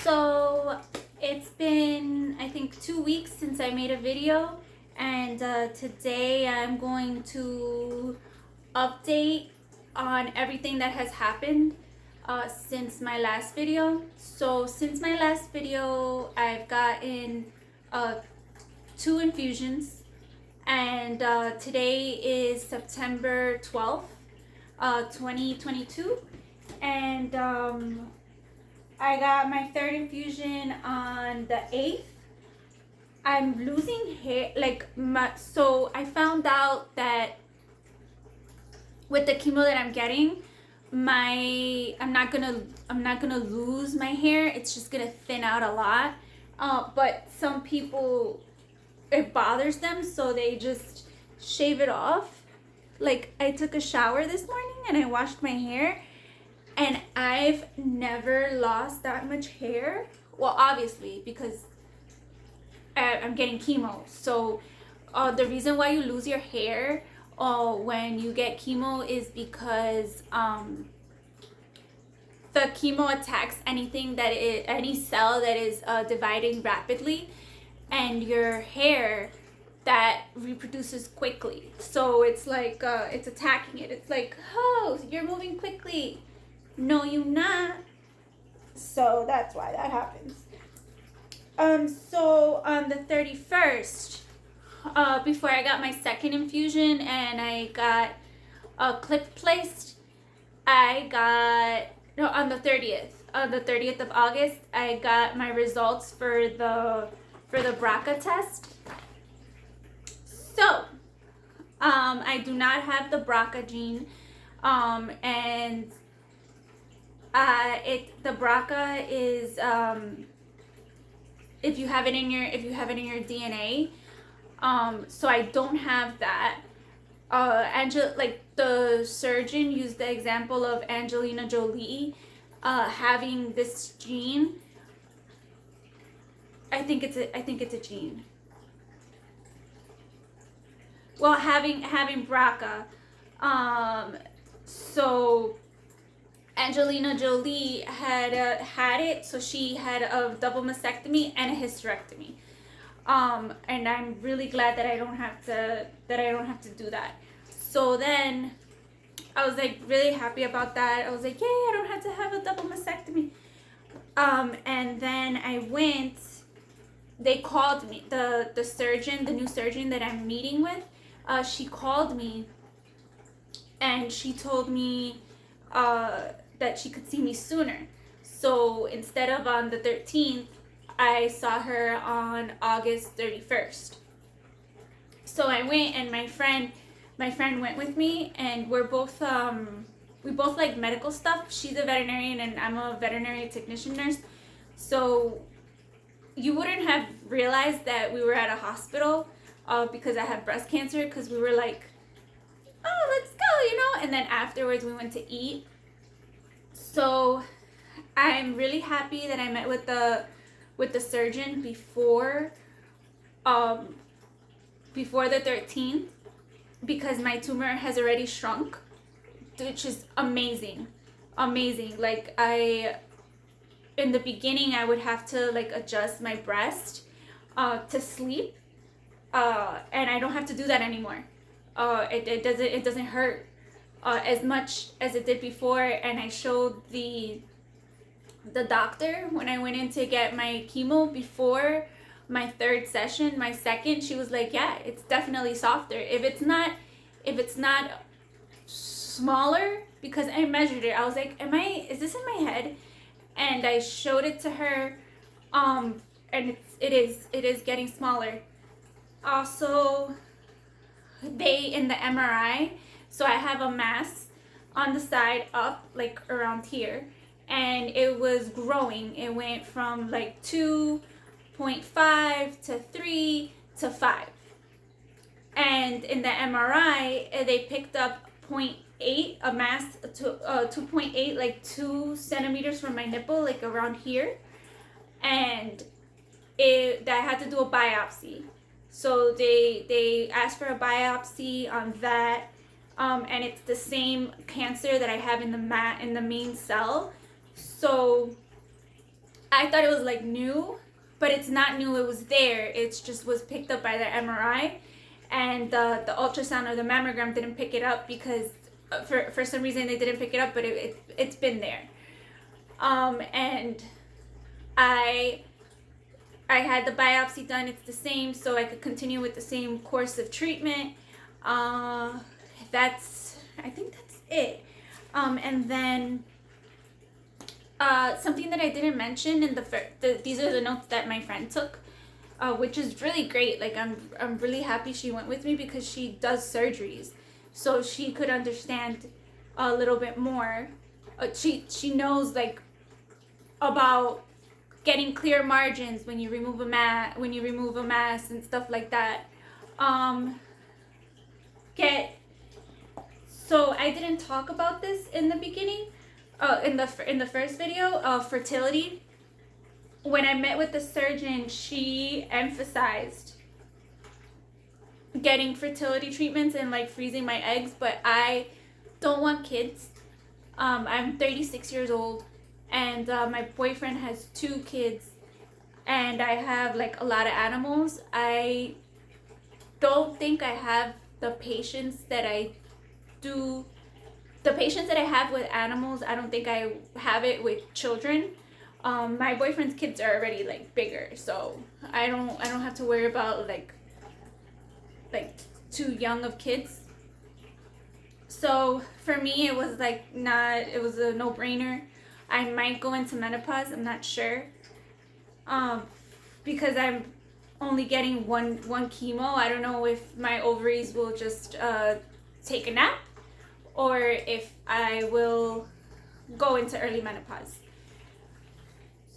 So it's been, I think, 2 weeks since I made a video, and today I'm going to update on everything that has happened since my last video. So since my last video, I've gotten uh, 2 infusions, and today is September 12th, 2022, and I got my 3rd infusion on the 8th. I'm losing hair, so I found out that with the chemo that I'm getting, I'm not gonna lose my hair. It's just gonna thin out a lot. But some people, it bothers them, so they just shave it off. Like, I took a shower this morning and I washed my hair, and I've never lost that much hair. Well, obviously, because I'm getting chemo. So the reason why you lose your hair when you get chemo is because the chemo attacks any cell that is dividing rapidly, and your hair that reproduces quickly. So it's like it's attacking it. It's like, oh, you're moving quickly. No, you not. So that's why that happens. So on the 31st, before I got my 2nd infusion and I got a clip placed, on the 30th of August, I got my results for the BRCA test. So, I do not have the BRCA gene, and the BRCA is if you have it in your DNA. So I don't have that. The surgeon used the example of Angelina Jolie having this gene. I think it's a gene. Well, having BRCA. So Angelina Jolie had it, so she had a double mastectomy and a hysterectomy. And I'm really glad that I don't have to do that. So then I was like really happy about that. I was like, yay, I don't have to have a double mastectomy. And then I went, they called me, the new surgeon that I'm meeting with, she called me and she told me that she could see me sooner. So instead of on the 13th, I saw her on August 31st. So I went, and my friend went with me, and we both like medical stuff. She's a veterinarian and I'm a veterinary technician nurse. So you wouldn't have realized that we were at a hospital because I had breast cancer, because we were like, oh, let's go, and then afterwards we went to eat. So I'm really happy that I met with the surgeon before the 13th, because my tumor has already shrunk, which is amazing. Like, in the beginning I would have to adjust my breast to sleep, and I don't have to do that anymore. It doesn't hurt as much as it did before. And I showed the doctor when I went in to get my chemo before my 3rd session, my 2nd, she was like, yeah, it's definitely softer. If it's not smaller, because I measured it, I was like, is this in my head? And I showed it to her, and it is getting smaller. Also, in the MRI, so I have a mass on the side up, like around here, and it was growing. It went from 2.5 to 3 to 5. And in the MRI, they picked up 0.8, a mass to 2.8, like 2 centimeters from my nipple, like around here. And I had to do a biopsy. So they asked for a biopsy on that, and it's the same cancer that I have in the main cell. So I thought it was like new, but it's not new. It was there. It just was picked up by the MRI, and the ultrasound or the mammogram didn't pick it up because for some reason they didn't pick it up, but it's been there. And I had the biopsy done. It's the same, so I could continue with the same course of treatment. I think that's it. And then something that I didn't mention in these are the notes that my friend took, which is really great. Like I'm really happy she went with me because she does surgeries, so she could understand a little bit more. She knows like about getting clear margins when you remove a mass and stuff like that. So I didn't talk about this in the beginning, in the first video of fertility. When I met with the surgeon, she emphasized getting fertility treatments and like freezing my eggs, but I don't want kids. I'm 36 years old, and my boyfriend has 2 kids, and I have like a lot of animals. I don't think I have the patience that I do. The patience that I have with animals, I don't think I have it with children. My boyfriend's kids are already like bigger, so I don't have to worry about like too young of kids. So for me, it was it was a no-brainer. I might go into menopause, I'm not sure, because I'm only getting one chemo. I don't know if my ovaries will just take a nap, or if I will go into early menopause.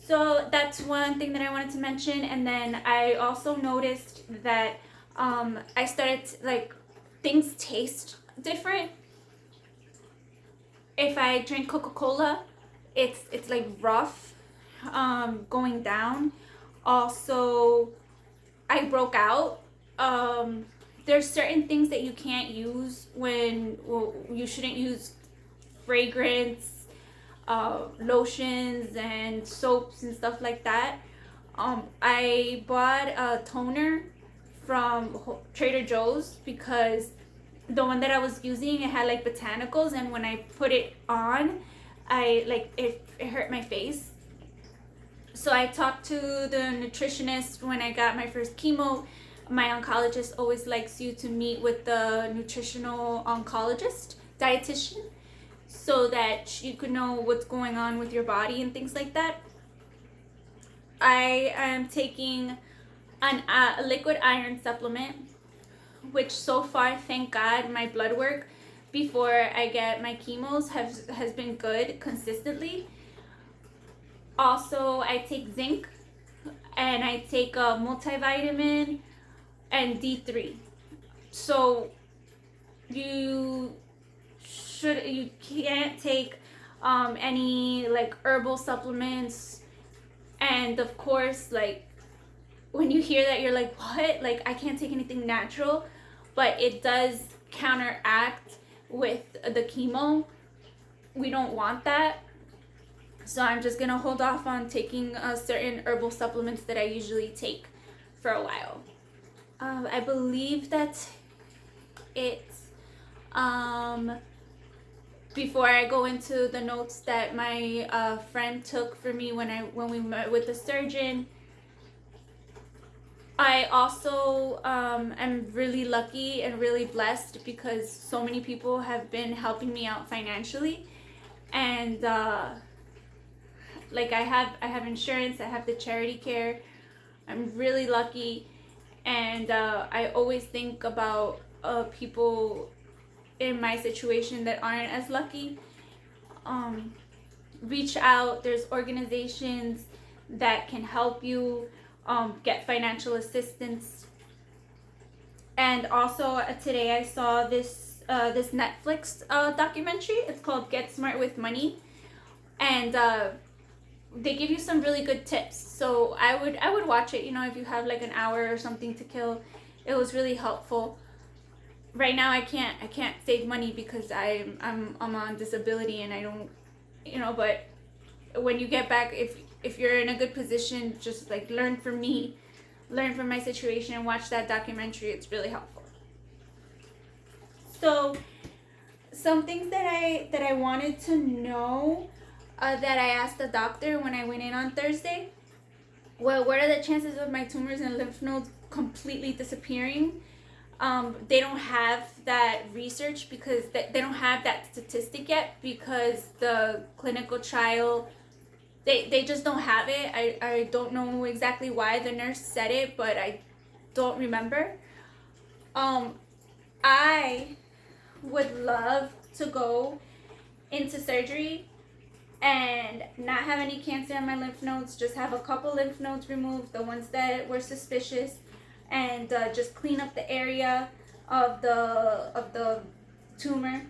So that's one thing that I wanted to mention. And then I also noticed that I started like things taste different. If I drink Coca-Cola, it's like rough, going down. Also, I broke out. There's certain things that you can't use you shouldn't use fragrance, lotions and soaps and stuff like that. I bought a toner from Trader Joe's because the one that I was using, it had like botanicals, and when I put it on, it hurt my face. So I talked to the nutritionist when I got my first chemo. My oncologist always likes you to meet with the nutritional oncologist, dietitian, so that you could know what's going on with your body and things like that. I am taking a liquid iron supplement, which so far, thank God, my blood work before I get my chemos has been good consistently. Also, I take zinc, and I take a multivitamin and D3. So you can't take any like herbal supplements. And of course, like when you hear that, you're like, what? Like, I can't take anything natural, but it does counteract with the chemo. We don't want that. So I'm just gonna hold off on taking certain herbal supplements that I usually take for a while. I believe that's it. Before I go into the notes that my friend took for me when we met with the surgeon, I also am really lucky and really blessed because so many people have been helping me out financially, and like I have insurance, I have the charity care. I'm really lucky, and I always think about people in my situation that aren't as lucky. Reach out. There's organizations that can help you get financial assistance. And also today I saw this Netflix documentary. It's called Get Smart with Money, and they give you some really good tips. So I would watch it. You know, if you have like an hour or something to kill, it was really helpful. Right now I can't save money because I'm on disability and I don't, but when you get back, if you're in a good position, just like learn from me, learn from my situation, and watch that documentary. It's really helpful. So some things that I wanted to know, that I asked the doctor when I went in on Thursday. Well, what are the chances of my tumors and lymph nodes completely disappearing? They don't have that research because they don't have that statistic yet, because the clinical trial, they just don't have it. I don't know exactly why the nurse said it, but I don't remember. I would love to go into surgery and not have any cancer in my lymph nodes, just have a couple lymph nodes removed, the ones that were suspicious, and just clean up the area of the tumor.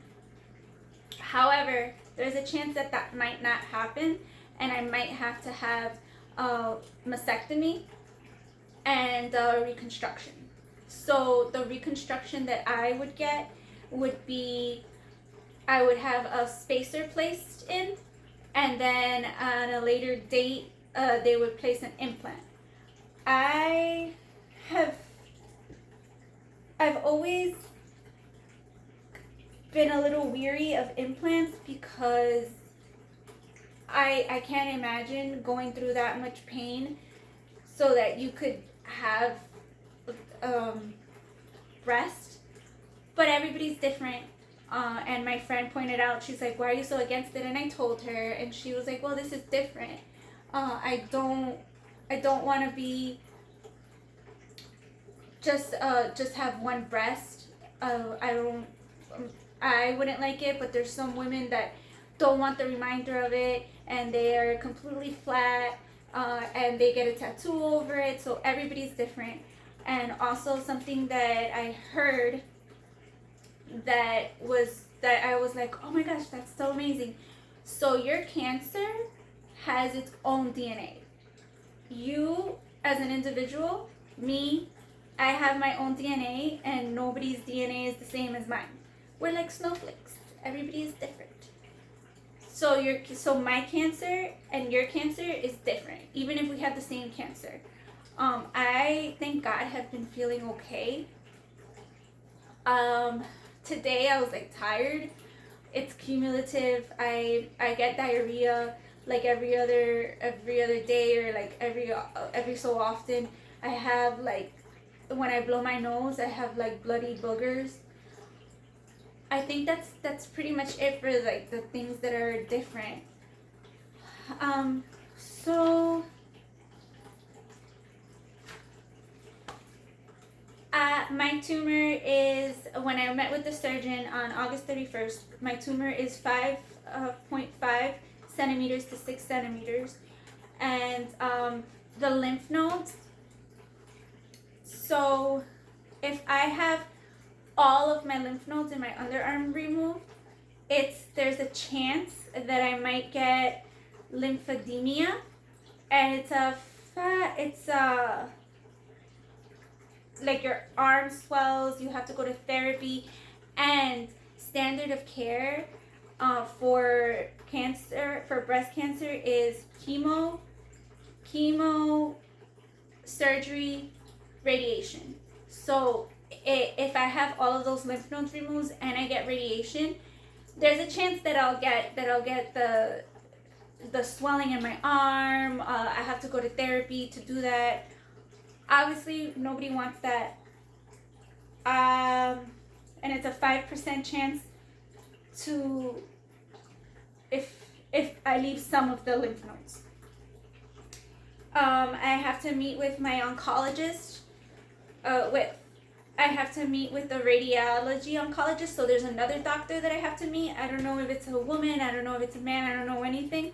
However, there's a chance that that might not happen, and I might have to have a mastectomy and reconstruction. So the reconstruction that I would get would be, I would have a spacer placed in, and then at a later date, they would place an implant. I've always been a little weary of implants because I can't imagine going through that much pain so that you could have breast. But everybody's different. And my friend pointed out, she's like, why are you so against it? And I told her, and she was like, well, this is different. I don't want to be just have one breast. I wouldn't like it, but there's some women that don't want the reminder of it, and they are completely flat, and they get a tattoo over it. So everybody's different. And also something that I heard that I was like, oh my gosh, that's so amazing. So your cancer has its own DNA. You as an individual, me, I have my own DNA, and nobody's DNA is the same as mine. We're like snowflakes. Everybody is different. So my cancer and your cancer is different, even if we have the same cancer. I, thank God, have been feeling okay. Today I was like tired. It's cumulative. I get diarrhea like every other day, or like every so often. I have like, when I blow my nose, I have like bloody boogers. I think that's pretty much it for like the things that are different. So my tumor is, when I met with the surgeon on August 31st, my tumor is 5.5 centimeters to 6 centimeters. And the lymph nodes, so if I have all of my lymph nodes in my underarm removed, there's a chance that I might get lymphedema, and it's like your arm swells, you have to go to therapy, and standard of care for breast cancer is chemo, surgery, radiation. So if I have all of those lymph nodes removed and I get radiation, there's a chance that I'll get the swelling in my arm. I have to go to therapy to do that. Obviously, nobody wants that. And it's a 5% chance to, if I leave some of the lymph nodes. I have to meet with my oncologist. I have to meet with the radiology oncologist. So there's another doctor that I have to meet. I don't know if it's a woman. I don't know if it's a man. I don't know anything.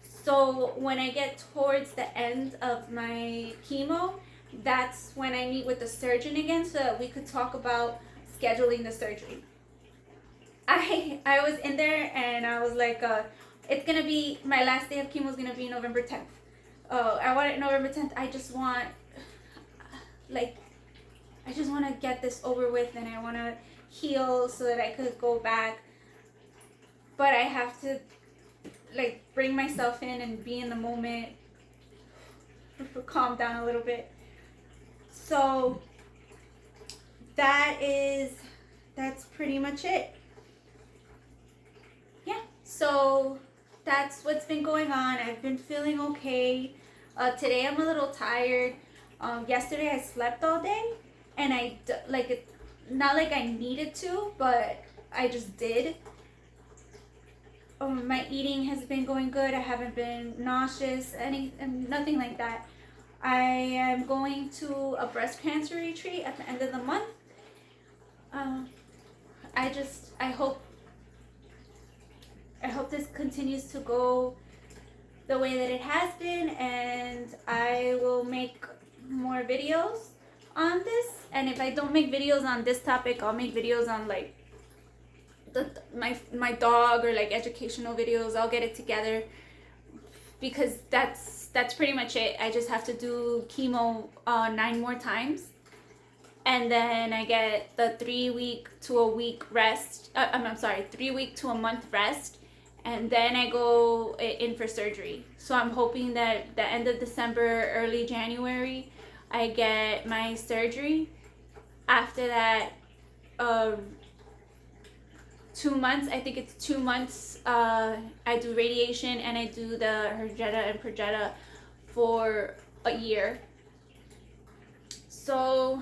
So when I get towards the end of my chemo, that's when I meet with the surgeon again, so that we could talk about scheduling the surgery. I was in there and I was like, it's gonna be, my last day of chemo is gonna be November 10th. I want it November 10th. I just want to get this over with, and I want to heal so that I could go back. But I have to, like, bring myself in and be in the moment, calm down a little bit. So that's pretty much it. Yeah, so that's what's been going on. I've been feeling okay. Today I'm a little tired. Yesterday I slept all day, and not like I needed to, but I just did. My eating has been going good. I haven't been nauseous, nothing like that. I am going to a breast cancer retreat at the end of the month. I hope this continues to go the way that it has been, and I will make more videos on this. And if I don't make videos on this topic, I'll make videos on like my dog, or like educational videos. I'll get it together, because that's pretty much it. I just have to do chemo 9 more times, and then I get the 3 week to a week rest. I'm sorry, 3 week to a month rest, and then I go in for surgery. So I'm hoping that the end of December, early January, I get my surgery. After that, 2 months, I think it's 2 months, I do radiation, and I do the Hergeta and Perjeta for a year. So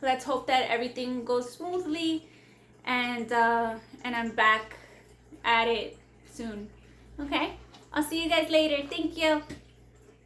let's hope that everything goes smoothly, and I'm back at it soon. Okay, I'll see you guys later. Thank you.